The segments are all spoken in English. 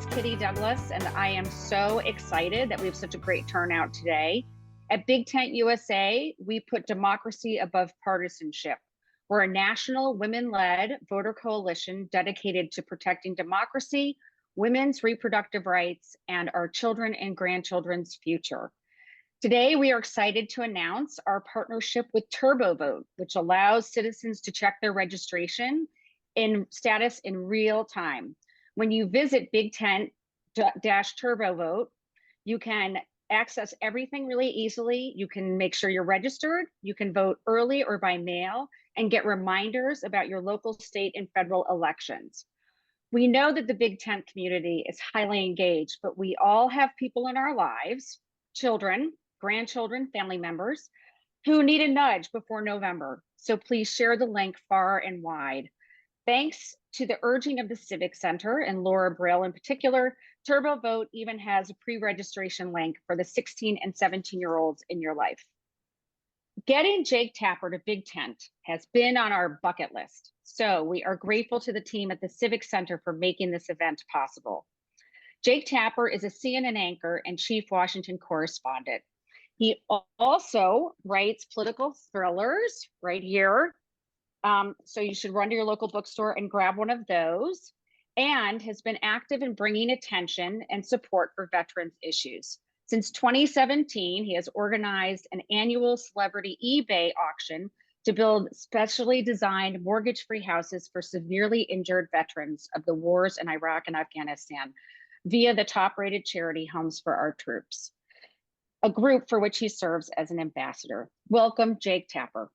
is Kitty Douglas, and I am so excited that we have such a great turnout today. At BigTent USA, we put democracy above partisanship. We're a national women-led voter coalition dedicated to protecting democracy, women's reproductive rights, and our children and grandchildren's future. Today, we are excited to announce our partnership with TurboVote, which allows citizens to check their registration in status in real time. When you visit BigTent-TurboVote, you can access everything really easily. You can make sure you're registered, you can vote early or by mail, and get reminders about your local, state, and federal elections. We know that the Big Tent community is highly engaged, but we all have people in our lives, children, grandchildren, family members, who need a nudge before November. So please share the link far and wide. Thanks to the urging of the Civics Center and Laura Brill in particular, TurboVote even has a pre-registration link for the 16 and 17-year-olds in your life. Getting Jake Tapper to BigTent has been on our bucket list, so we are grateful to the team at the Civics Center for making this event possible. Jake Tapper is a CNN anchor and chief Washington correspondent. He also writes political thrillers right here. So you should run to your local bookstore and grab one of those, and has been active in bringing attention and support for veterans issues. Since 2017, he has organized an annual celebrity eBay auction to build specially designed mortgage-free houses for severely injured veterans of the wars in Iraq and Afghanistan via the top-rated charity Homes for Our Troops, a group for which he serves as an ambassador. Welcome, Jake Tapper.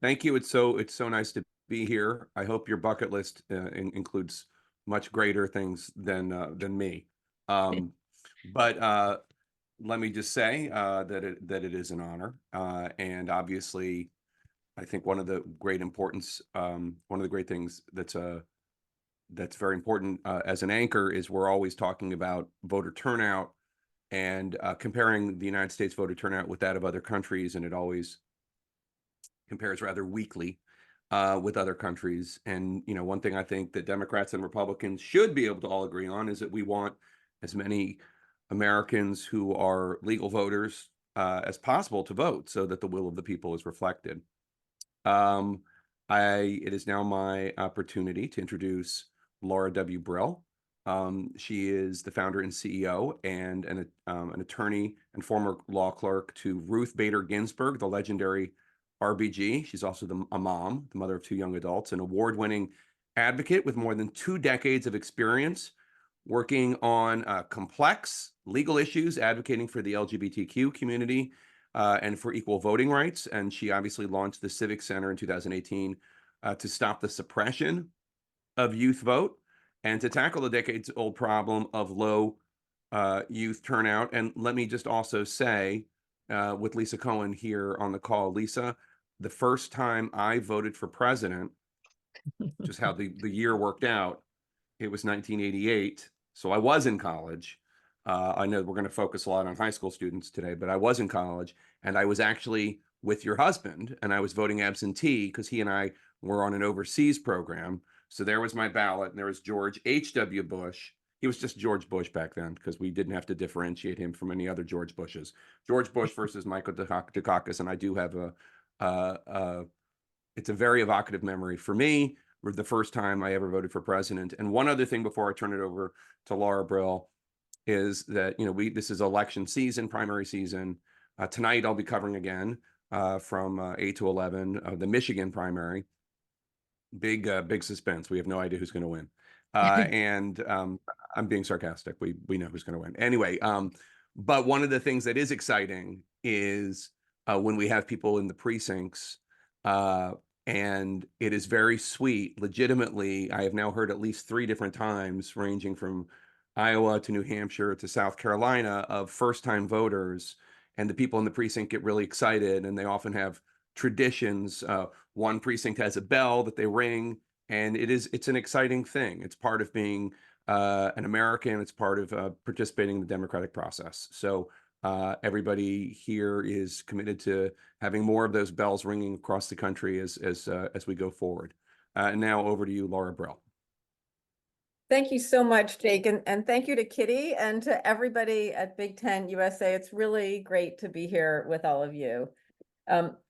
Thank you. It's so nice to be here. I hope your bucket list includes much greater things than me. But let me just say that it is an honor, and obviously, I think one of the great things that's very important as an anchor is we're always talking about voter turnout and comparing the United States voter turnout with that of other countries, and it always compares rather weakly with other countries. And, you know, one thing I think that Democrats and Republicans should be able to all agree on is that we want as many Americans who are legal voters as possible to vote so that the will of the people is reflected. It is now my opportunity to introduce Laura W. Brill. She is the founder and CEO and an attorney and former law clerk to Ruth Bader Ginsburg, the legendary RBG. She's also a mom, the mother of two young adults, an award-winning advocate with more than 2 decades of experience working on complex legal issues, advocating for the LGBTQ community and for equal voting rights. And she obviously launched the Civics Center in 2018 to stop the suppression of youth vote and to tackle the decades-old problem of low youth turnout. And let me just also say, with Lisa Cohen here on the call, Lisa, the first time I voted for president, just how the year worked out, it was 1988. So I was in college. I know we're going to focus a lot on high school students today, but I was in college, and I was actually with your husband, and I was voting absentee because he and I were on an overseas program. So there was my ballot, and there was George H.W. Bush. He was just George Bush back then because we didn't have to differentiate him from any other George Bushes. George Bush versus Michael Dukakis, and I do have it's a very evocative memory for me. The first time I ever voted for president. And one other thing before I turn it over to Laura Brill is that, you know, this is election season, primary season. Tonight I'll be covering again from 8 to 11 the Michigan primary. Big suspense. We have no idea who's going to win. And I'm being sarcastic. We know who's going to win. Anyway, but one of the things that is exciting is when we have people in the precincts, and it is very sweet. Legitimately, I have now heard at least 3 different times, ranging from Iowa to New Hampshire to South Carolina, of first-time voters, and the people in the precinct get really excited, and they often have traditions. One precinct has a bell that they ring, and it's an exciting thing. It's part of being an American. It's part of participating in the democratic process. So everybody here is committed to having more of those bells ringing across the country as we go forward. And now over to you, Laura Brill. Thank you so much, Jake, and thank you to Kitty and to everybody at BigTent USA. It's really great to be here with all of you.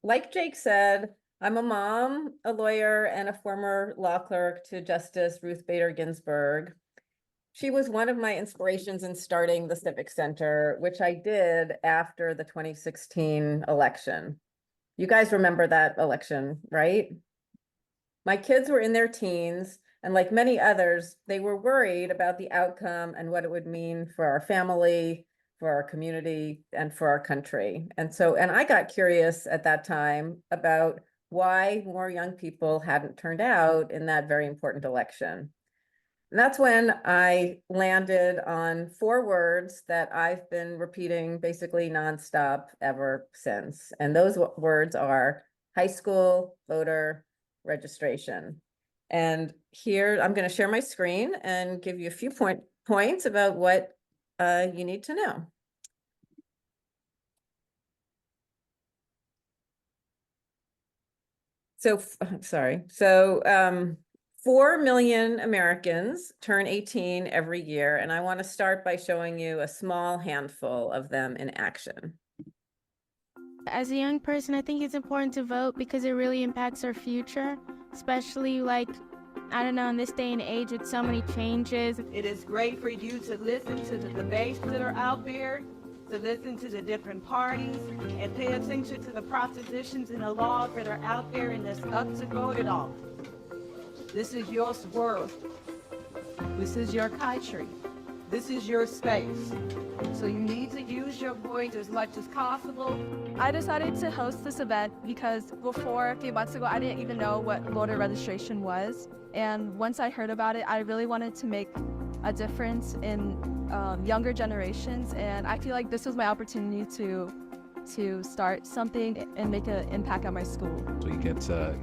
Like Jake said, I'm a mom, a lawyer, and a former law clerk to Justice Ruth Bader Ginsburg. She was one of my inspirations in starting the Civics Center, which I did after the 2016 election. You guys remember that election, right? My kids were in their teens, and like many others, they were worried about the outcome and what it would mean for our family, for our community, and for our country. And I got curious at that time about why more young people hadn't turned out in that very important election. And that's when I landed on 4 words that I've been repeating basically nonstop ever since. And those words are high school voter registration. And here I'm going to share my screen and give you a few points about what you need to know. So, sorry. So 4 million Americans turn 18 every year, and I want to start by showing you a small handful of them in action. As a young person, I think it's important to vote because it really impacts our future, especially like, I don't know, in this day and age with so many changes. It is great for you to listen to the debates that are out there, to listen to the different parties, and pay attention to the propositions and the laws that are out there, and that's up to vote it on. This is your world. This is your country. This is your space. So you need to use your voice as much as possible. I decided to host this event because before, a few months ago, I didn't even know what voter registration was. And once I heard about it, I really wanted to make a difference in younger generations. And I feel like this was my opportunity to start something and make an impact at my school. So you get to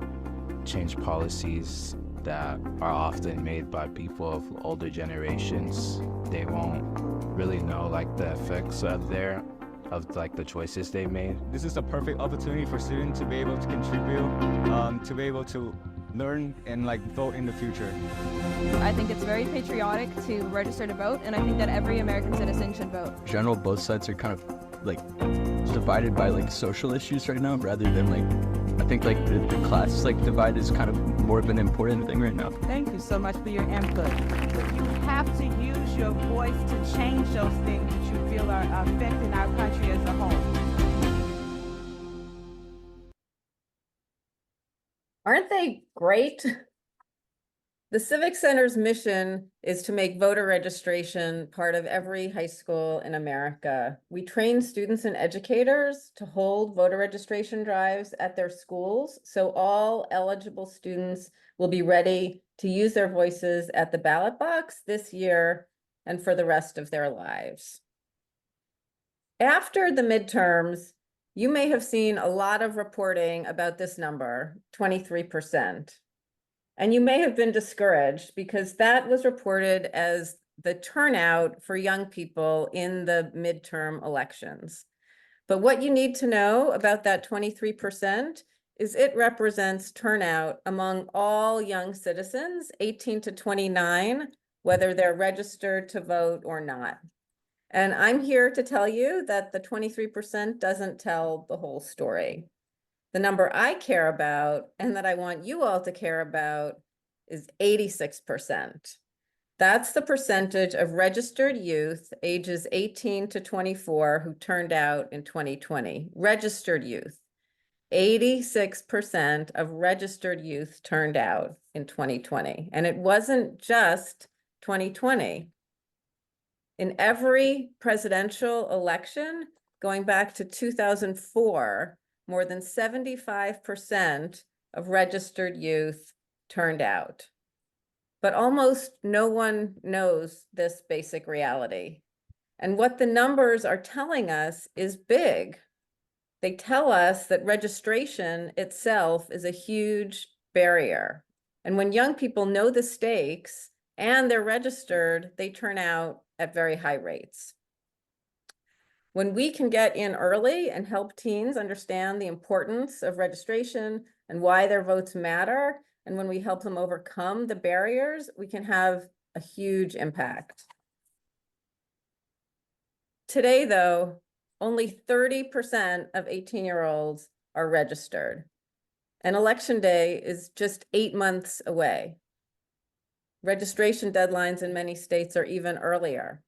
change policies that are often made by people of older generations. They won't really know like the effects of like the choices they made. This is a perfect opportunity for students to be able to contribute, to be able to learn and like vote in the future. I think it's very patriotic to register to vote, and I think that every American citizen should vote. In general, both sides are kind of like divided by like social issues right now, rather than like, I think like the class like divide is kind of more of an important thing right now. Thank you so much for your input. You have to use your voice to change those things that you feel are affecting our country as a whole. Aren't they great? The Civic Center's mission is to make voter registration part of every high school in America. We train students and educators to hold voter registration drives at their schools, so all eligible students will be ready to use their voices at the ballot box this year and for the rest of their lives. After the midterms, you may have seen a lot of reporting about this number, 23%. And you may have been discouraged because that was reported as the turnout for young people in the midterm elections. But what you need to know about that 23% is it represents turnout among all young citizens, 18 to 29, whether they're registered to vote or not. And I'm here to tell you that the 23% doesn't tell the whole story. The number I care about and that I want you all to care about is 86%. That's the percentage of registered youth ages 18 to 24 who turned out in 2020. Registered youth. 86% of registered youth turned out in 2020. And it wasn't just 2020. In every presidential election, going back to 2004, more than 75% of registered youth turned out. But almost no one knows this basic reality. And what the numbers are telling us is big. They tell us that registration itself is a huge barrier. And when young people know the stakes and they're registered, they turn out at very high rates. When we can get in early and help teens understand the importance of registration and why their votes matter, and when we help them overcome the barriers, we can have a huge impact. Today, though, only 30% of 18-year-olds are registered, and Election Day is just 8 months away. Registration deadlines in many states are even earlier.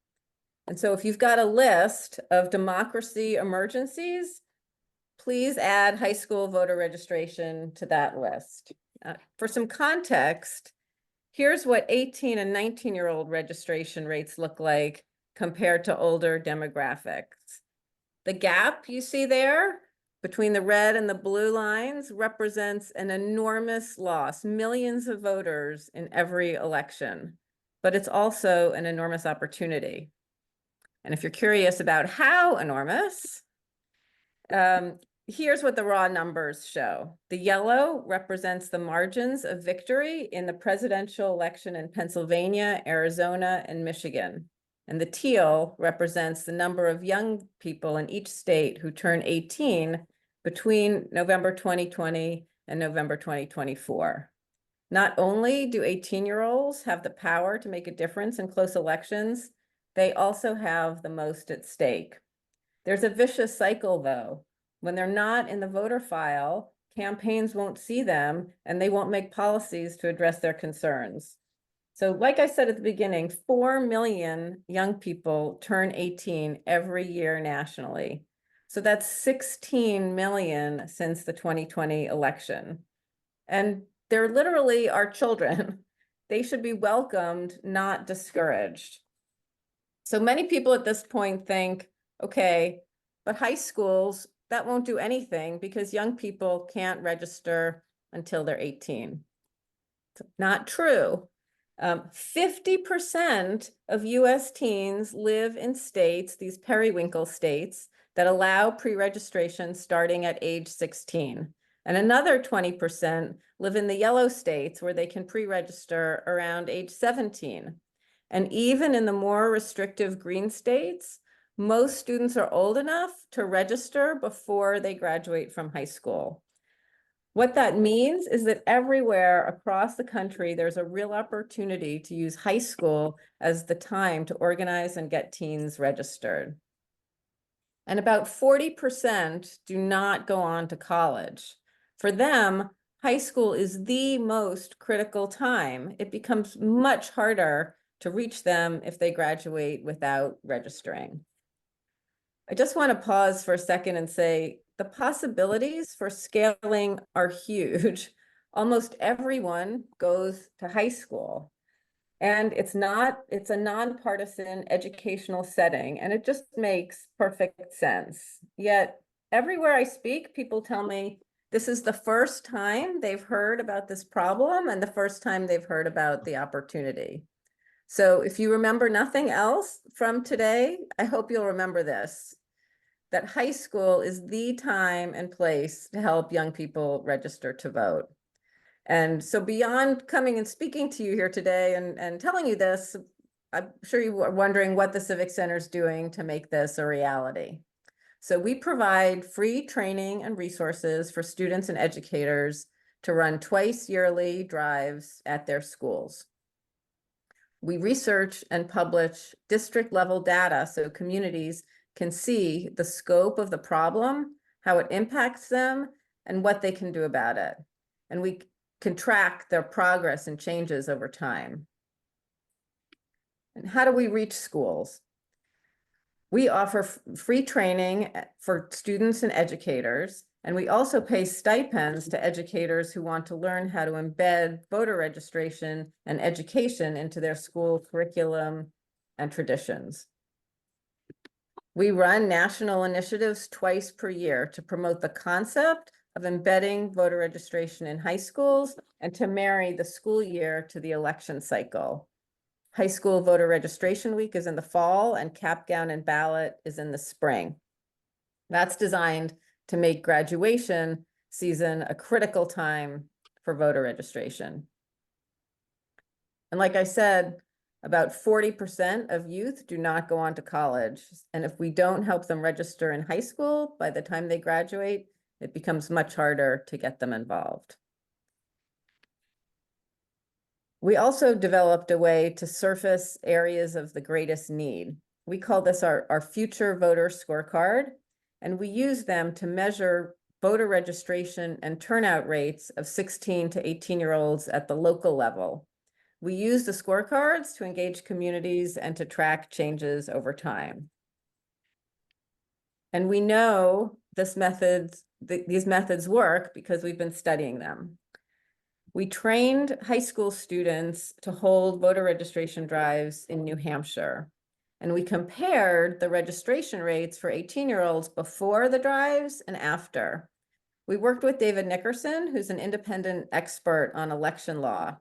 And so if you've got a list of democracy emergencies, please add high school voter registration to that list. For some context, here's what 18 and 19-year-old registration rates look like compared to older demographics. The gap you see there between the red and the blue lines represents an enormous loss, millions of voters in every election, but it's also an enormous opportunity. And if you're curious about how enormous, here's what the raw numbers show. The yellow represents the margins of victory in the presidential election in Pennsylvania, Arizona, and Michigan. And the teal represents the number of young people in each state who turn 18 between November 2020 and November 2024. Not only do 18-year-olds have the power to make a difference in close elections, they also have the most at stake. There's a vicious cycle, though. When they're not in the voter file, campaigns won't see them and they won't make policies to address their concerns. So like I said at the beginning, 4 million young people turn 18 every year nationally. So that's 16 million since the 2020 election. And they're literally our children. They should be welcomed, not discouraged. So many people at this point think, okay, but high schools, that won't do anything because young people can't register until they're 18. It's not true. 50% of US teens live in states, these periwinkle states, that allow pre-registration starting at age 16. And another 20% live in the yellow states where they can pre-register around age 17. And even in the more restrictive green states, most students are old enough to register before they graduate from high school. What that means is that everywhere across the country, there's a real opportunity to use high school as the time to organize and get teens registered. And about 40% do not go on to college. For them, high school is the most critical time. It becomes much harder to reach them if they graduate without registering. I just want to pause for a second and say the possibilities for scaling are huge. Almost everyone goes to high school. And it's a nonpartisan educational setting, and it just makes perfect sense. Yet everywhere I speak, people tell me this is the first time they've heard about this problem and the first time they've heard about the opportunity. So if you remember nothing else from today, I hope you'll remember this, that high school is the time and place to help young people register to vote. And so beyond coming and speaking to you here today and telling you this, I'm sure you are wondering what the Civic Center is doing to make this a reality. So we provide free training and resources for students and educators to run twice yearly drives at their schools. We research and publish district level data so communities can see the scope of the problem, how it impacts them, and what they can do about it. And we can track their progress and changes over time. And how do we reach schools? We offer free training for students and educators, and we also pay stipends to educators who want to learn how to embed voter registration and education into their school curriculum and traditions. We run national initiatives twice per year to promote the concept of embedding voter registration in high schools and to marry the school year to the election cycle. High school voter registration week is in the fall and cap gown and ballot is in the spring. That's designed to make graduation season a critical time for voter registration. And like I said, about 40% of youth do not go on to college. And if we don't help them register in high school, by the time they graduate, it becomes much harder to get them involved. We also developed a way to surface areas of the greatest need. We call this our future voter scorecard, and we use them to measure voter registration and turnout rates of 16 to 18-year-olds at the local level. We use the scorecards to engage communities and to track changes over time. And we know these methods work because we've been studying them. We trained high school students to hold voter registration drives in New Hampshire. And we compared the registration rates for 18-year-olds before the drives and after. We worked with David Nickerson, who's an independent expert on election law.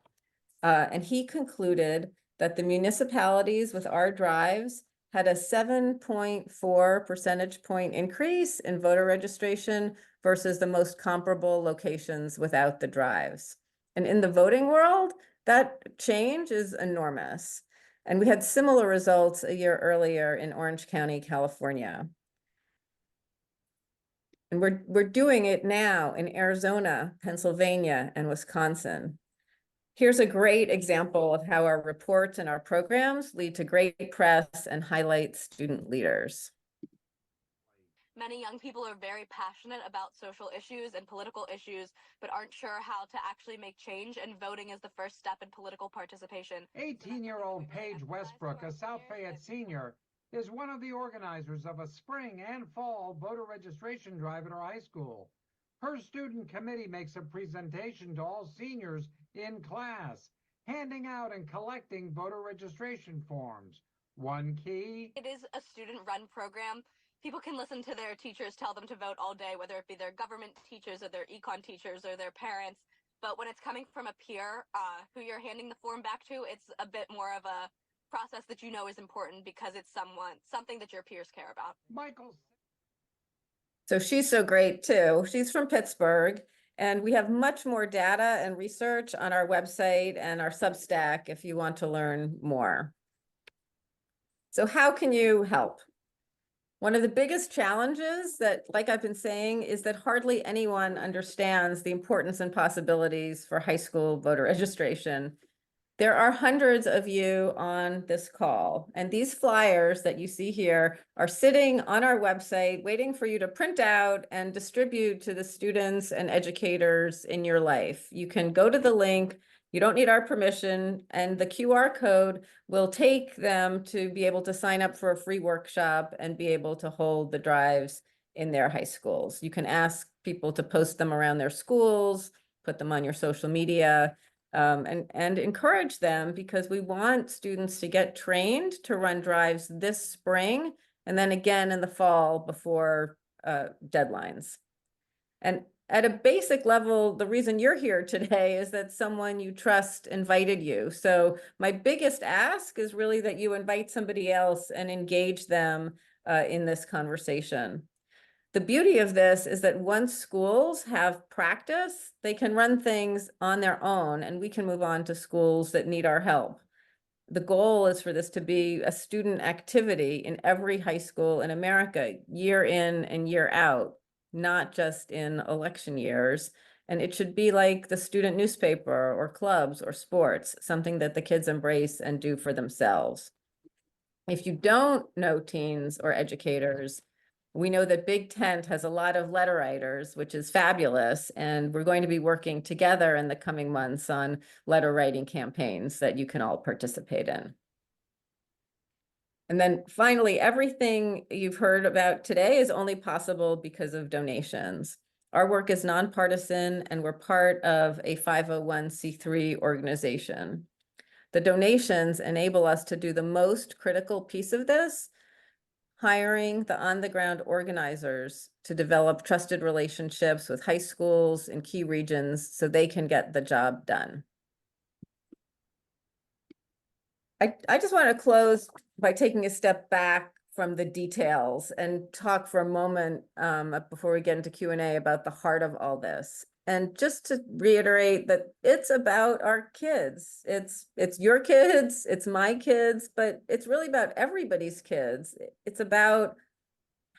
And he concluded that the municipalities with our drives had a 7.4 percentage point increase in voter registration versus the most comparable locations without the drives. And in the voting world, that change is enormous. And we had similar results a year earlier in Orange County, California. And we're doing it now in Arizona, Pennsylvania, and Wisconsin. Here's a great example of how our reports and our programs lead to great press and highlight student leaders. Many young people are very passionate about social issues and political issues, but aren't sure how to actually make change, and voting is the first step in political participation. 18-year-old Paige Westbrook, a South Fayette senior, is one of the organizers of a spring and fall voter registration drive at her high school. Her student committee makes a presentation to all seniors in class, handing out and collecting voter registration forms. One key: it is a student-run program. People can listen to their teachers tell them to vote all day, whether it be their government teachers or their econ teachers or their parents. But when it's coming from a peer who you're handing the form back to, it's a bit more of a process that you know is important because it's something that your peers care about. Michael. So she's so great too. She's from Pittsburgh, and we have much more data and research on our website and our Substack if you want to learn more. So how can you help? One of the biggest challenges that, like I've been saying, is that hardly anyone understands the importance and possibilities for high school voter registration. There are hundreds of you on this call, and these flyers that you see here are sitting on our website waiting for you to print out and distribute to the students and educators in your life. You can go to the link. You don't need our permission, and the QR code will take them to be able to sign up for a free workshop and be able to hold the drives in their high schools. You can ask people to post them around their schools, put them on your social media, and encourage them, because we want students to get trained to run drives this spring and then again in the fall before deadlines. And at a basic level, the reason you're here today is that someone you trust invited you. So my biggest ask is really that you invite somebody else and engage them in this conversation. The beauty of this is that once schools have practice, they can run things on their own, and we can move on to schools that need our help. The goal is for this to be a student activity in every high school in America, year in and year out, not just in election years. And it should be like the student newspaper or clubs or sports, something that the kids embrace and do for themselves. If you don't know teens or educators, we know that BigTent has a lot of letter writers, which is fabulous. And we're going to be working together in the coming months on letter writing campaigns that you can all participate in. And then finally, everything you've heard about today is only possible because of donations. Our work is nonpartisan, and we're part of a 501c3 organization. The donations enable us to do the most critical piece of this, hiring the on-the-ground organizers to develop trusted relationships with high schools in key regions so they can get the job done. I just want to close by taking a step back from the details and talk for a moment before we get into Q&A about the heart of all this. And just to reiterate that it's about our kids. It's your kids, it's my kids, but it's really about everybody's kids. It's about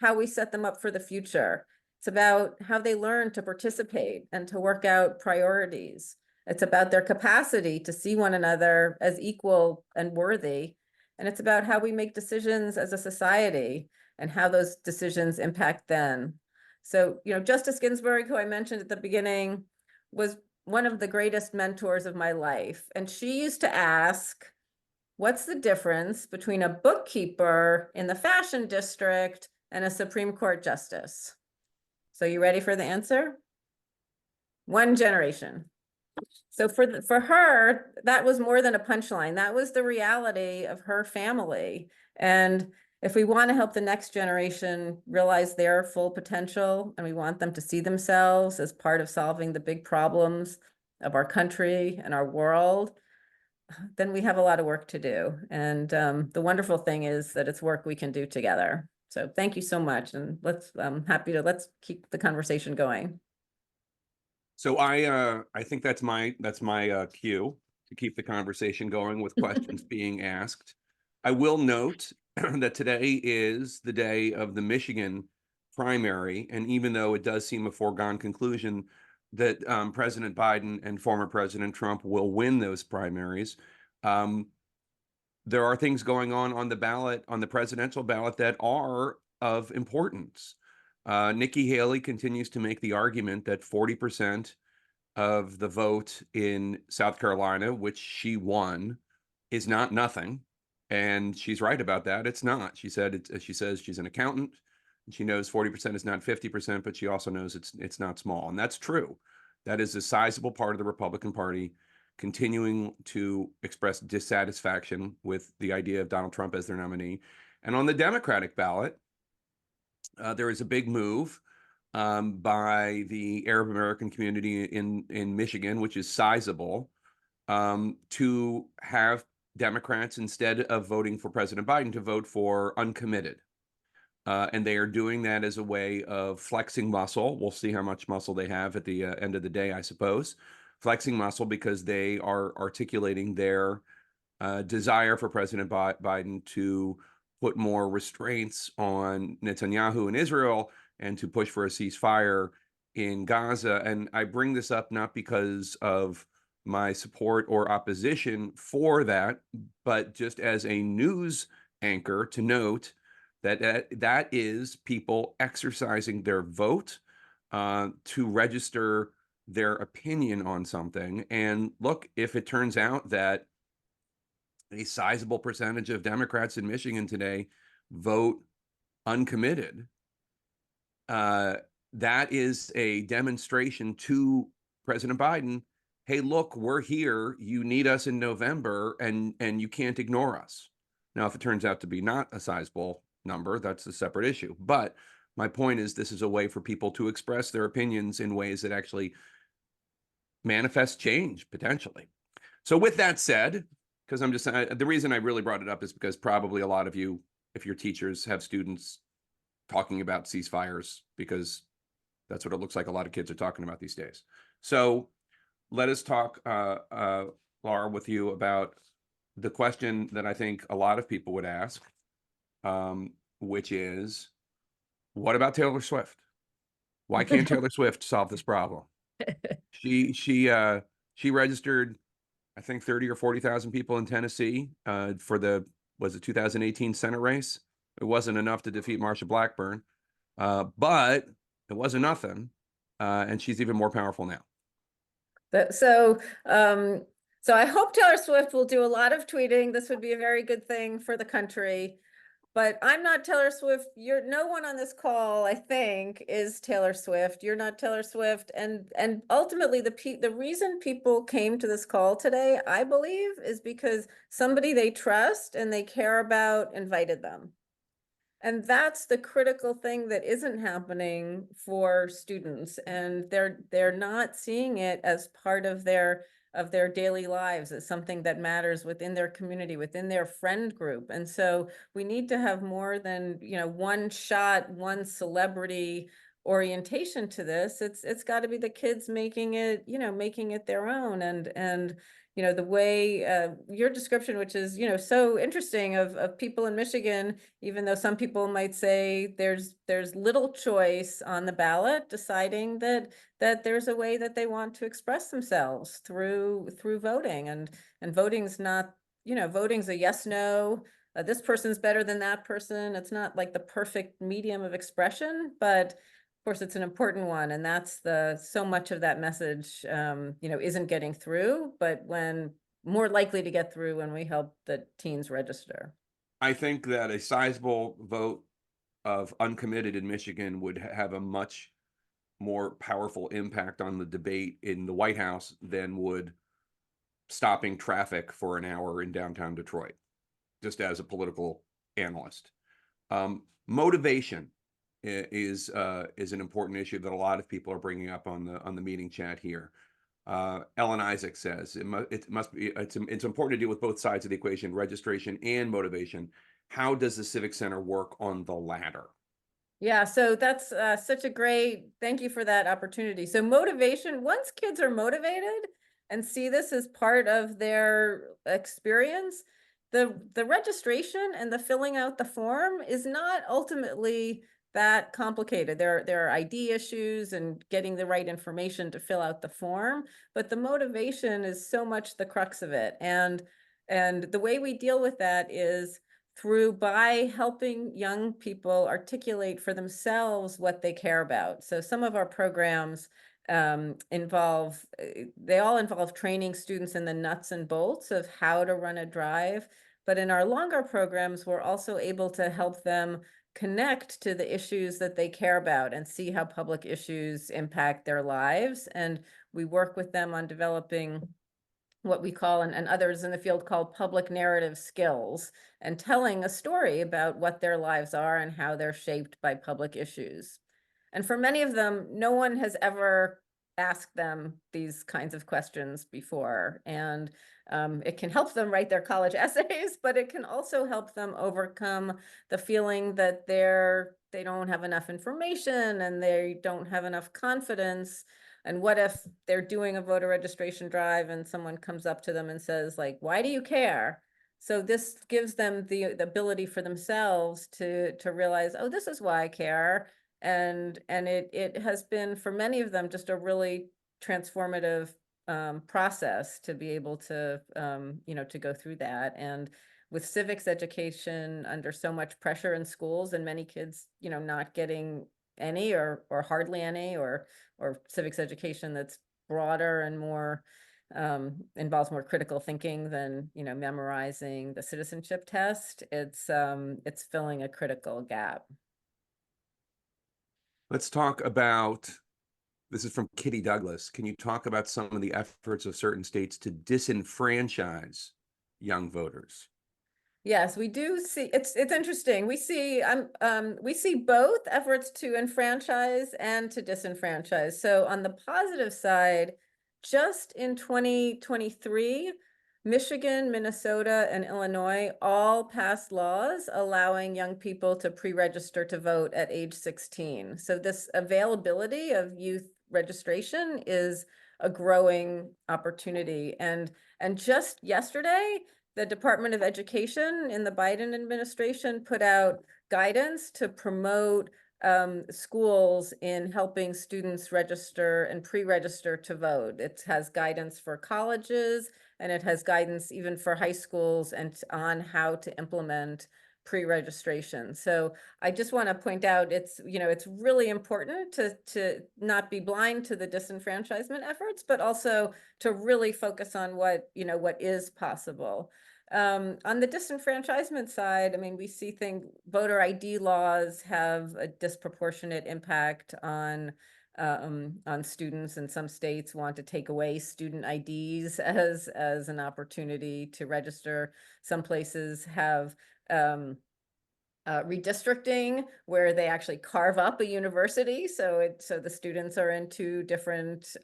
how we set them up for the future. It's about how they learn to participate and to work out priorities. It's about their capacity to see one another as equal and worthy. And it's about how we make decisions as a society and how those decisions impact them. So, Justice Ginsburg, who I mentioned at the beginning, was one of the greatest mentors of my life. And she used to ask, what's the difference between a bookkeeper in the fashion district and a Supreme Court justice? So you ready for the answer? One generation. So for her, that was more than a punchline. That was the reality of her family. And if we want to help the next generation realize their full potential, and we want them to see themselves as part of solving the big problems of our country and our world, then we have a lot of work to do. And the wonderful thing is that it's work we can do together. So thank you so much. And let's keep the conversation going. So I think that's my cue to keep the conversation going with questions being asked. I will note that today is the day of the Michigan primary, and even though it does seem a foregone conclusion that President Biden and former President Trump will win those primaries, there are things going on the ballot, on the presidential ballot, that are of importance. Nikki Haley continues to make the argument that 40% of the vote in South Carolina, which she won, is not nothing. And she's right about that. It's not. She says she's an accountant, and she knows 40% is not 50%, but she also knows it's not small. And that's true. That is a sizable part of the Republican Party continuing to express dissatisfaction with the idea of Donald Trump as their nominee. And on the Democratic ballot, there is a big move by the Arab American community in Michigan, which is sizable, to have Democrats, instead of voting for President Biden, to vote for uncommitted. And they are doing that as a way of flexing muscle. We'll see how much muscle they have at the end of the day, I suppose. Flexing muscle because they are articulating their desire for President Biden to put more restraints on Netanyahu and Israel and to push for a ceasefire in Gaza. And I bring this up not because of my support or opposition for that, but just as a news anchor to note that that is people exercising their vote to register their opinion on something. And look, if it turns out that a sizable percentage of Democrats in Michigan today vote uncommitted, that is a demonstration to President Biden, hey, look, we're here. You need us in November, and you can't ignore us. Now, if it turns out to be not a sizable number, that's a separate issue. But my point is, this is a way for people to express their opinions in ways that actually manifest change, potentially. So with that said, because the reason I really brought it up is because probably a lot of you, if your teachers, have students talking about ceasefires, because that's what it looks like a lot of kids are talking about these days. So let us talk, Laura, with you about the question that I think a lot of people would ask, which is, what about Taylor Swift? Why can't Taylor Swift solve this problem? She registered, I think, 30 or 40,000 people in Tennessee for the 2018 Senate race. It wasn't enough to defeat Marsha Blackburn, but it wasn't nothing, and she's even more powerful now. So I hope Taylor Swift will do a lot of tweeting. This would be a very good thing for the country. But I'm not Taylor Swift. No one on this call, I think, is Taylor Swift. You're not Taylor Swift. And ultimately, the reason people came to this call today, I believe, is because somebody they trust and they care about invited them. And that's the critical thing that isn't happening for students. And they're not seeing it as part of their daily lives, as something that matters within their community, within their friend group. And so we need to have more than, one shot, one celebrity orientation to this. It's got to be the kids making it, making it their own. And you know, the way your description, which is, you know, so interesting of people in Michigan, even though some people might say there's little choice on the ballot, deciding that there's a way that they want to express themselves through voting, and voting's not, you know, voting's a yes, no, this person's better than that person. It's not like the perfect medium of expression, but of course it's an important one. And that's so much of that message, you know, isn't getting through, but when more likely to get through when we help the teens register. I think that a sizable vote of uncommitted in Michigan would have a much more powerful impact on the debate in the White House than would stopping traffic for an hour in downtown Detroit, just as a political analyst. Motivation is an important issue that a lot of people are bringing up on the meeting chat here. Ellen Isaac says it's important to deal with both sides of the equation, registration and motivation. How does the Civics Center work on the latter? Yeah, so that's such a great, thank you for that opportunity. So motivation, once kids are motivated and see this as part of their experience, the registration and the filling out the form is not ultimately that complicated. There are ID issues and getting the right information to fill out the form, but the motivation is so much the crux of it. And the way we deal with that is by helping young people articulate for themselves what they care about. So some of our programs they all involve training students in the nuts and bolts of how to run a drive. But in our longer programs, we're also able to help them connect to the issues that they care about and see how public issues impact their lives. And we work with them on developing what we call, and others in the field call, public narrative skills, and telling a story about what their lives are and how they're shaped by public issues. And for many of them, no one has ever asked them these kinds of questions before. And it can help them write their college essays, but it can also help them overcome the feeling that they don't have enough information and they don't have enough confidence. And what if they're doing a voter registration drive and someone comes up to them and says, like, why do you care? So this gives them the ability for themselves to realize, oh, this is why I care. And it has been, for many of them, just a really transformative process to be able to, you know, to go through that. And with civics education under so much pressure in schools and many kids, you know, not getting any or hardly any, or civics education that's broader and more involves more critical thinking than, you know, memorizing the citizenship test, it's filling a critical gap. Let's talk about, this is from Kitty Douglas. Can you talk about some of the efforts of certain states to disenfranchise young voters? Yes, we do see, it's interesting. We see both efforts to enfranchise and to disenfranchise. So on the positive side, just in 2023, Michigan, Minnesota, and Illinois all passed laws allowing young people to pre-register to vote at age 16. So this availability of youth registration is a growing opportunity. And just yesterday, the Department of Education in the Biden administration put out guidance to promote schools in helping students register and pre-register to vote. It has guidance for colleges, and it has guidance even for high schools and on how to implement pre-registration. So I just want to point out, it's, you know, it's really important to not be blind to the disenfranchisement efforts, but also to really focus on what, you know, what is possible. On the disenfranchisement side, I mean, we see voter ID laws have a disproportionate impact on students, and some states want to take away student IDs as an opportunity to register. Some places have redistricting, where they actually carve up a university, so the students are in two different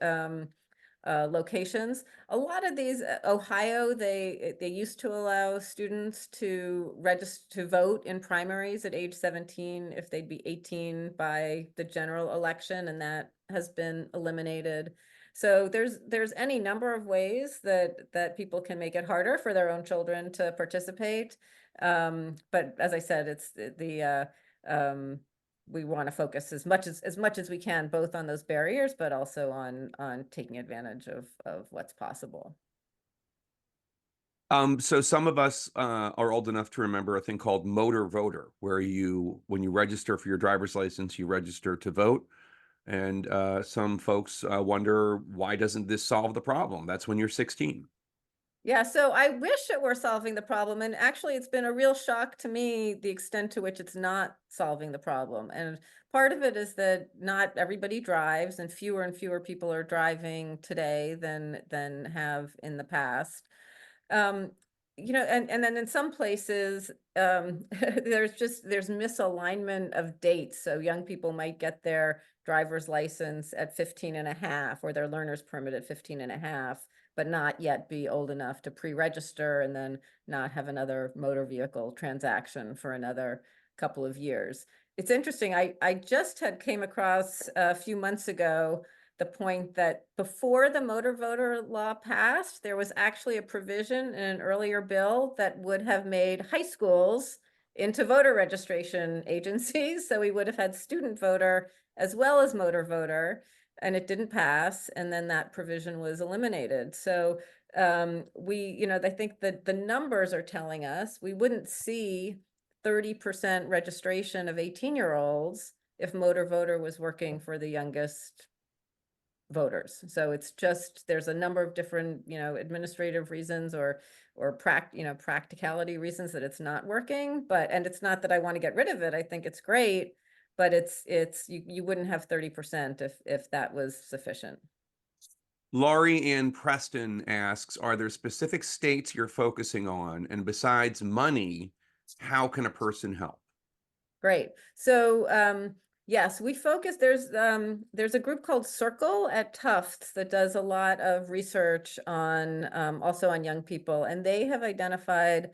locations. A lot of these, Ohio, they used to allow students to register to vote in primaries at age 17 if they'd be 18 by the general election, and that has been eliminated. So there's any number of ways that people can make it harder for their own children to participate. But as I said, it's we want to focus as much as we can, both on those barriers, but also on taking advantage of what's possible. So some of us are old enough to remember a thing called motor voter, where when you register for your driver's license, you register to vote. And some folks wonder, why doesn't this solve the problem? That's when you're 16. Yeah, so I wish it were solving the problem. And actually, it's been a real shock to me, the extent to which it's not solving the problem. And part of it is that not everybody drives, and fewer people are driving today than have in the past. You know, and then in some places, there's misalignment of dates. So young people might get their driver's license at 15 and a half, or their learner's permit at 15 and a half, but not yet be old enough to pre-register, and then not have another motor vehicle transaction for another couple of years. It's interesting. I just came across a few months ago the point that before the motor voter law passed, there was actually a provision in an earlier bill that would have made high schools into voter registration agencies. So we would have had student voter as well as motor voter, and it didn't pass. And then that provision was eliminated. So I think that the numbers are telling us we wouldn't see 30% registration of 18-year-olds if motor voter was working for the youngest voters. So it's just, there's a number of different, administrative reasons or practicality reasons that it's not working. And it's not that I want to get rid of it. I think it's great, but you wouldn't have 30% if that was sufficient. Laurie Ann Preston asks, are there specific states you're focusing on? And besides money, how can a person help? Great. So yes, we focus, there's a group called Circle at Tufts that does a lot of research on also on young people, and they have identified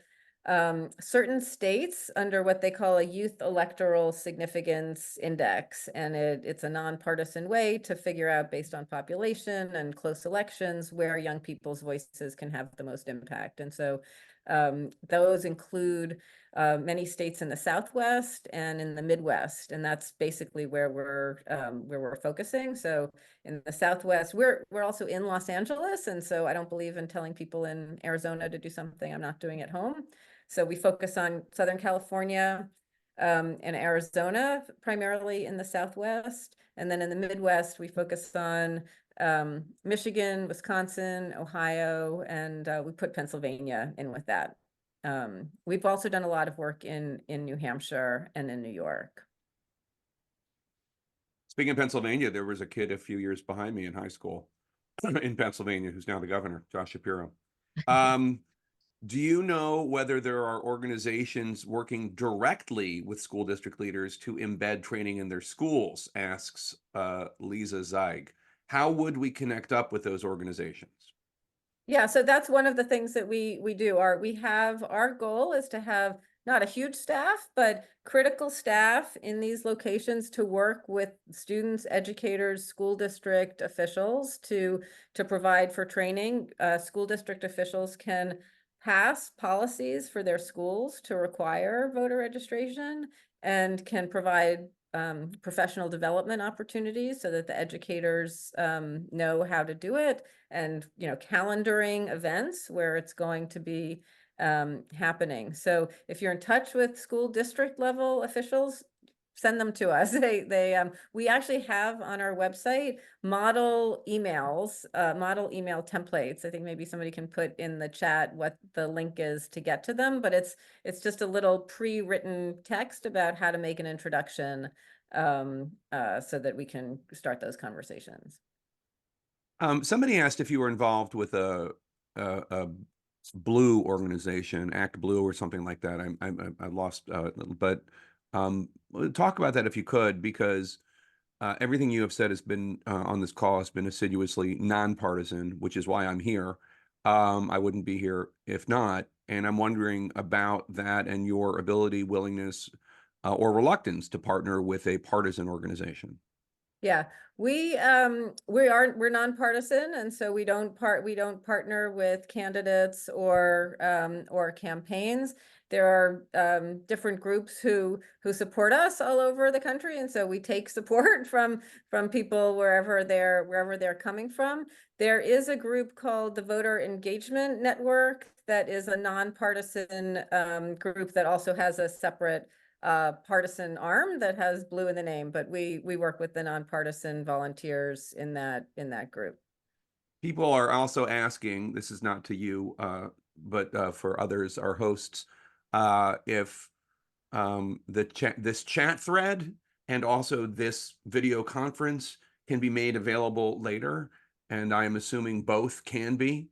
certain states under what they call a youth electoral significance index. And it's a nonpartisan way to figure out, based on population and close elections, where young people's voices can have the most impact. And so those include many states in the Southwest and in the Midwest, and that's basically where we're focusing. So in the Southwest, we're also in Los Angeles, and so I don't believe in telling people in Arizona to do something I'm not doing at home. So we focus on Southern California and Arizona, primarily in the Southwest, and then in the Midwest we focus on Michigan, Wisconsin, Ohio, and we put Pennsylvania in with that. We've also done a lot of work in New Hampshire and in New York. Speaking of Pennsylvania, there was a kid a few years behind me in high school in Pennsylvania who's now the governor, Josh Shapiro. Do you know whether there are organizations working directly with school district leaders to embed training in their schools? Asks Lisa Zeig. How would we connect up with those organizations? Yeah, so that's one of the things that we do. Our goal is to have not a huge staff, but critical staff in these locations to work with students, educators, school district officials to provide for training. School district officials can pass policies for their schools to require voter registration, and can provide professional development opportunities so that the educators know how to do it, and calendaring events where it's going to be happening. So if you're in touch with school district level officials, send them to us. We actually have on our website model email templates. I think maybe somebody can put in the chat what the link is to get to them, but it's just a little pre-written text about how to make an introduction so that we can start those conversations. Somebody asked if you were involved with a blue organization, Act Blue or something like that. I lost, but talk about that if you could, because everything you have said has been on this call has been assiduously nonpartisan, which is why I'm here. I wouldn't be here if not. And I'm wondering about that and your ability, willingness, or reluctance to partner with a partisan organization. Yeah, we're nonpartisan, and so we don't partner with candidates or campaigns. There are different groups who support us all over the country, and so we take support from people wherever they're coming from. There is a group called the Voter Engagement Network that is a nonpartisan group that also has a separate partisan arm that has blue in the name, but we work with the nonpartisan volunteers in that group. People are also asking, this is not to you, but for others, our hosts, if this chat thread and also this video conference can be made available later. And I am assuming both can be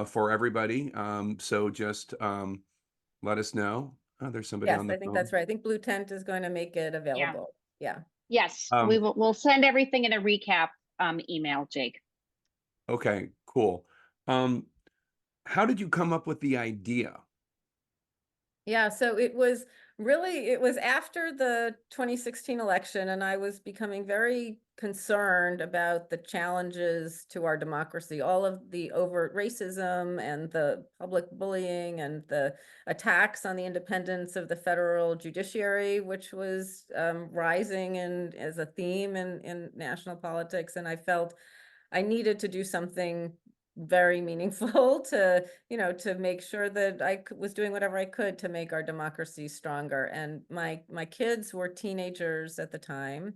for everybody. So just let us know. Oh, there's somebody Yes, on the I think phone. that's right. I think BigTent is going to make it available. Yeah. Yes, we'll send everything in a recap email, Jake. Okay, cool. How did you come up with the idea? Yeah, so it was after the 2016 election, and I was becoming very concerned about the challenges to our democracy, all of the overt racism and the public bullying and the attacks on the independence of the federal judiciary, which was rising as a theme in national politics. And I felt I needed to do something very meaningful to make sure that I was doing whatever I could to make our democracy stronger. And my kids were teenagers at the time,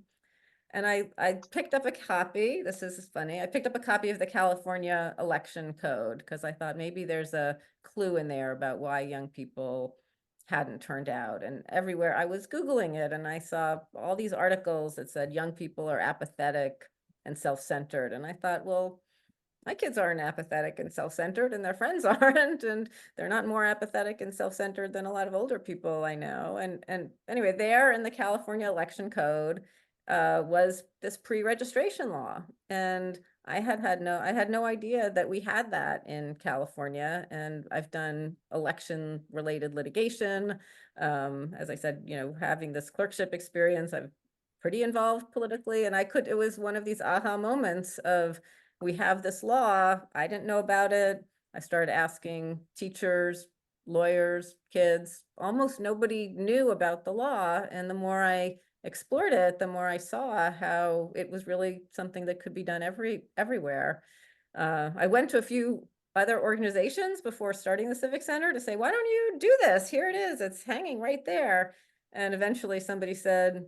and I picked up a copy. This is funny. I picked up a copy of the California election code because I thought maybe there's a clue in there about why young people hadn't turned out. And everywhere I was Googling it, and I saw all these articles that said young people are apathetic and self-centered. And I thought, well, my kids aren't apathetic and self-centered, and their friends aren't, and they're not more apathetic and self-centered than a lot of older people I know. And anyway, there in the California election code was this pre-registration law, and I had no idea that we had that in California. And I've done election-related litigation. As I said, having this clerkship experience, I'm pretty involved politically, and it was one of these aha moments of, we have this law, I didn't know about it. I started asking teachers, lawyers, kids. Almost nobody knew about the law. And the more I explored it, the more I saw how it was really something that could be done everywhere. I went to a few other organizations before starting the Civic Center to say, why don't you do this? Here it is, it's hanging right there. And eventually somebody said,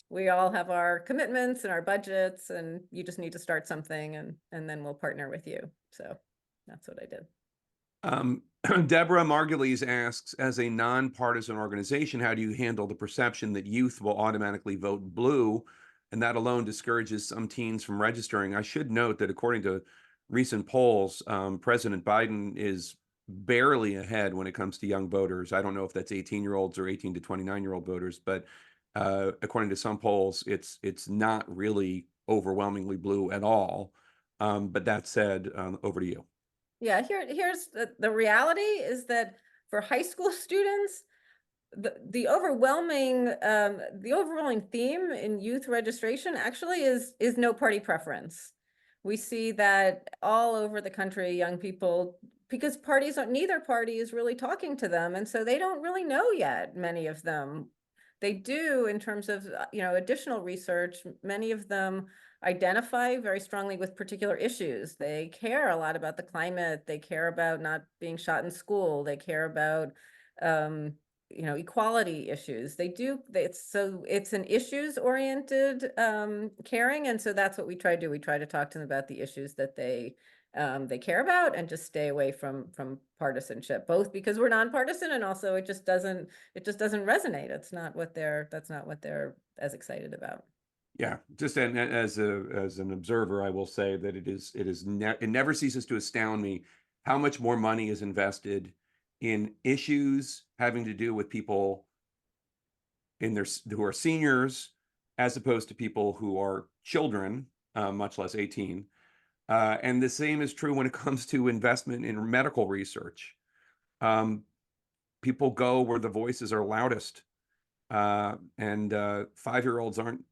we all have our commitments and our budgets, and you just need to start something, and then we'll partner with you. So that's what I did. Deborah Margulies asks, as a nonpartisan organization, how do you handle the perception that youth will automatically vote blue, and that alone discourages some teens from registering? I should note that according to recent polls, President Biden is barely ahead when it comes to young voters. I don't know if that's 18-year-olds or 18 to 29-year-old voters, but according to some polls, it's not really overwhelmingly blue at all. But that said, over to you. Yeah, here's the reality is that for high school students, the overwhelming theme in youth registration actually is no party preference. We see that all over the country, young people, because neither party is really talking to them, and so they don't really know yet, many of them. They do in terms of additional research. Many of them identify very strongly with particular issues. They care a lot about the climate. They care about not being shot in school. They care about equality issues. It's an issues oriented caring, and so that's what we try to do. We try to talk to them about the issues that they care about, and just stay away from partisanship, both because we're nonpartisan, and also it just doesn't resonate. That's not what they're as excited about. Yeah, just as an observer, I will say that it never ceases to astound me how much more money is invested in issues having to do with people who are seniors, as opposed to people who are children, much less 18. And the same is true when it comes to investment in medical research. People go where the voices are loudest, and 5-year-olds aren't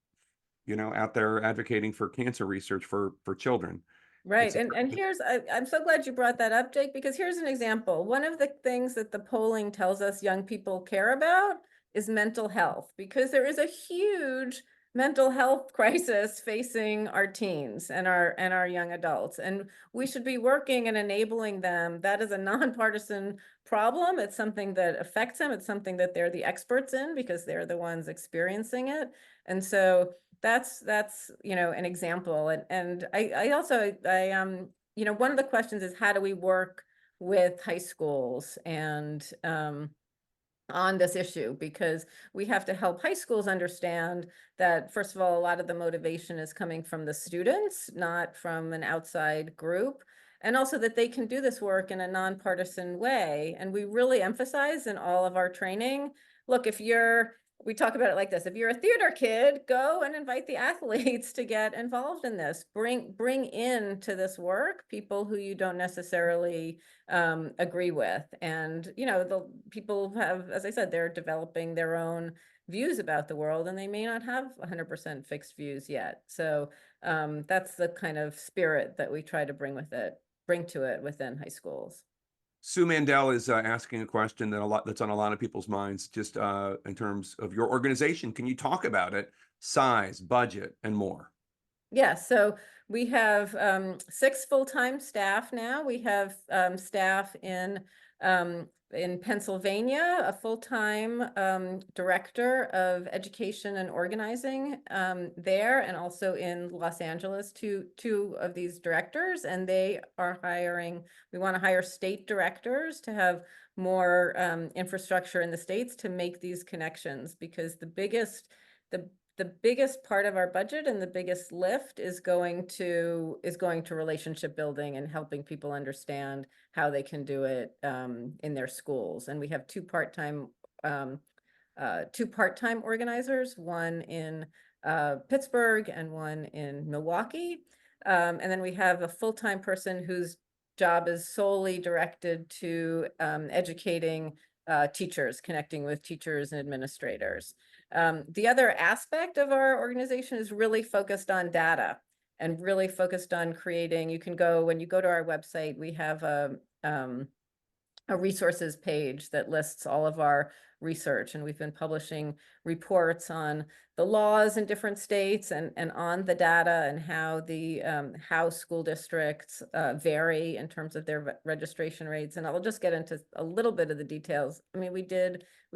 out there advocating for cancer research for children. Right. It's a And here's, I'm so glad you brought that up, Jake, because here's an example. One of the things that the polling tells us young people care about is mental health, because there is a huge mental health crisis facing our teens and our young adults. And we should be working and enabling them. That is a nonpartisan problem. It's something that affects them. It's something that they're the experts in because they're the ones experiencing it. And so that's an example. And I also one of the questions is, how do we work with high schools and on this issue? Because we have to help high schools understand that, first of all, a lot of the motivation is coming from the students, not from an outside group, and also that they can do this work in a nonpartisan way. And we really emphasize in all of our training, look, we talk about it like this: if you're a theater kid, go and invite the athletes to get involved in this. Bring into this work people who you don't necessarily agree with. And, the people have, as I said, they're developing their own views about the world, and they may not have 100% fixed views yet. So that's the kind of spirit that we try to bring to it within high schools. Sue Mandel is asking a question that's on a lot of people's minds, just in terms of your organization. Can you talk about it, size, budget, and more? Yes, so we have 6 full-time staff now. We have staff in Pennsylvania, a full-time director of education and organizing there, and also in Los Angeles, two of these directors, and they are hiring. We want to hire state directors to have more infrastructure in the states to make these connections, because the biggest part of our budget and the biggest lift is going to relationship building and helping people understand how they can do it in their schools. And we have two part-time organizers, one in Pittsburgh and one in Milwaukee. And then we have a full-time person whose job is solely directed to educating teachers, connecting with teachers and administrators. The other aspect of our organization is really focused on data and really focused on creating. When you go to our website, we have a resources page that lists all of our research, and we've been publishing reports on the laws in different states and on the data and how school districts vary in terms of their registration rates. And I'll just get into a little bit of the details. I mean, we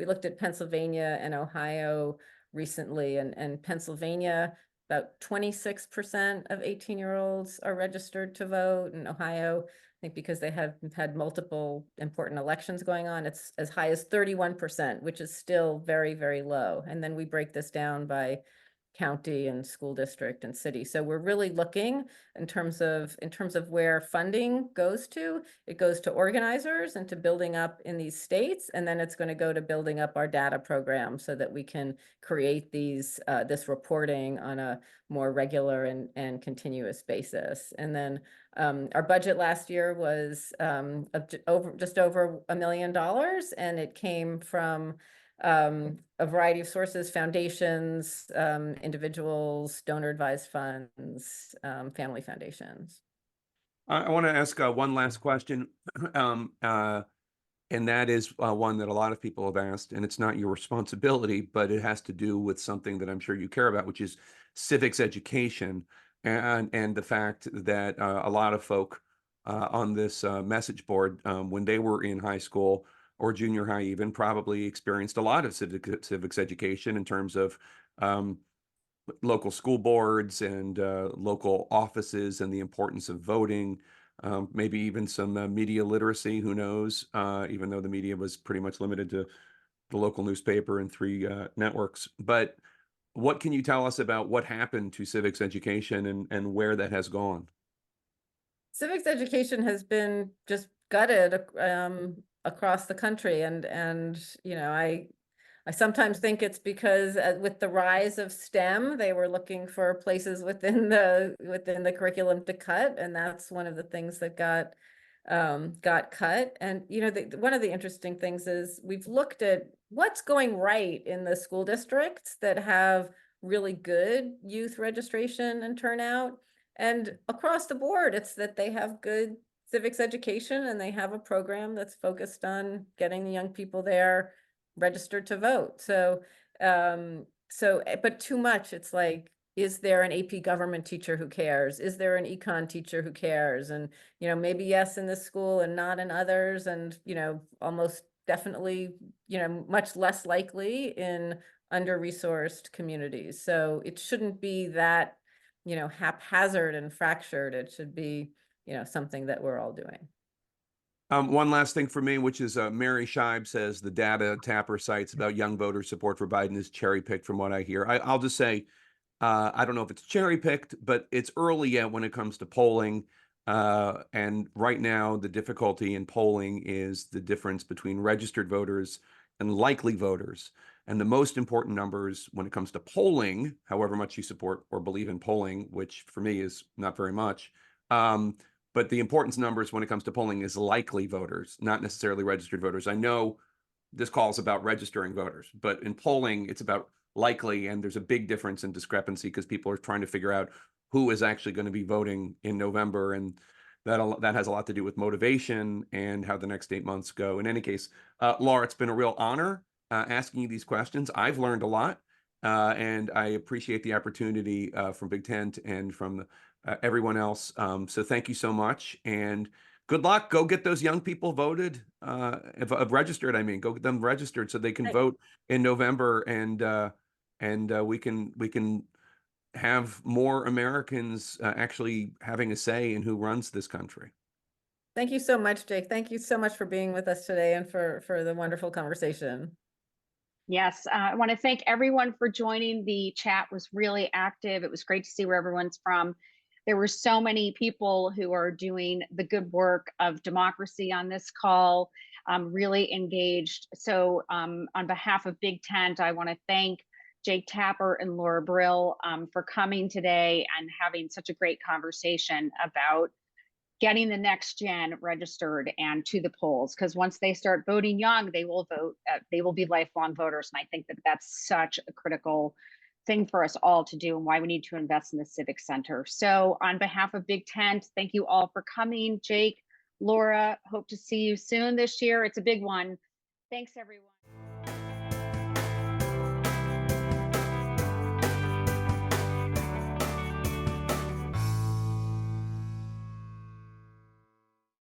looked at Pennsylvania and Ohio recently, and Pennsylvania, about 26% of 18-year-olds are registered to vote. In Ohio, I think because they have had multiple important elections going on, it's as high as 31%, which is still very, very low. And then we break this down by county and school district and city. So we're really looking in terms of where funding goes to. It goes to organizers and to building up in these states, and then it's going to go to building up our data program so that we can create this reporting on a more regular and continuous basis. And then our budget last year was just over $1 million, and it came from a variety of sources: foundations, individuals, donor advised funds, family foundations. I want to ask one last question, and that is one that a lot of people have asked, and it's not your responsibility, but it has to do with something that I'm sure you care about, which is civics education, and the fact that a lot of folk on this message board, when they were in high school or junior high even, probably experienced a lot of civics education in terms of local school boards and local offices and the importance of voting, maybe even some media literacy, who knows, even though the media was pretty much limited to the local newspaper and 3 networks. But what can you tell us about what happened to civics education and where that has gone? Civics education has been just gutted across the country, and I sometimes think it's because with the rise of STEM, they were looking for places within the curriculum to cut, and that's one of the things that got cut. And one of the interesting things is we've looked at what's going right in the school districts that have really good youth registration and turnout. And across the board, it's that they have good civics education and they have a program that's focused on getting the young people there registered to vote. So, but too much, it's like, is there an AP government teacher who cares? Is there an econ teacher who cares? And, maybe yes in this school and not in others. And, almost definitely, much less likely in under-resourced communities. So it shouldn't be that, haphazard and fractured. It should be, something that we're all doing. One last thing for me, which is Mary Scheib says the data Tapper cites about young voter support for Biden is cherry-picked from what I hear. I'll just say, I don't know if it's cherry-picked, but it's early yet when it comes to polling. And right now, the difficulty in polling is the difference between registered voters and likely voters. And the most important numbers when it comes to polling, however much you support or believe in polling, which for me is not very much, but the importance numbers when it comes to polling is likely voters, not necessarily registered voters. I know this call is about registering voters, but in polling, it's about likely, and there's a big difference in discrepancy because people are trying to figure out who is actually going to be voting in November, and that has a lot to do with motivation and how the next 8 months go. In any case, Laura, it's been a real honor asking you these questions. I've learned a lot, and I appreciate the opportunity from BigTent and from everyone else. So thank you so much, and good luck. Go get those young people voted, registered. I mean, go get them registered so they can vote in November, and we can have more Americans actually having a say in who runs this country. Thank you so much, Jake. Thank you so much for being with us today and for the wonderful conversation. Yes, I want to thank everyone for joining. The chat was really active. It was great to see where everyone's from. There were so many people who are doing the good work of democracy on this call, really engaged. So on behalf of BigTent, I want to thank Jake Tapper and Laura Brill for coming today and having such a great conversation about getting the next gen registered and to the polls, because once they start voting young, they will vote, they will be lifelong voters. And I think that that's such a critical thing for us all to do and why we need to invest in the Civics Center. So on behalf of BigTent, thank you all for coming. Jake, Laura, hope to see you soon this year. It's a big one. Thanks, everyone.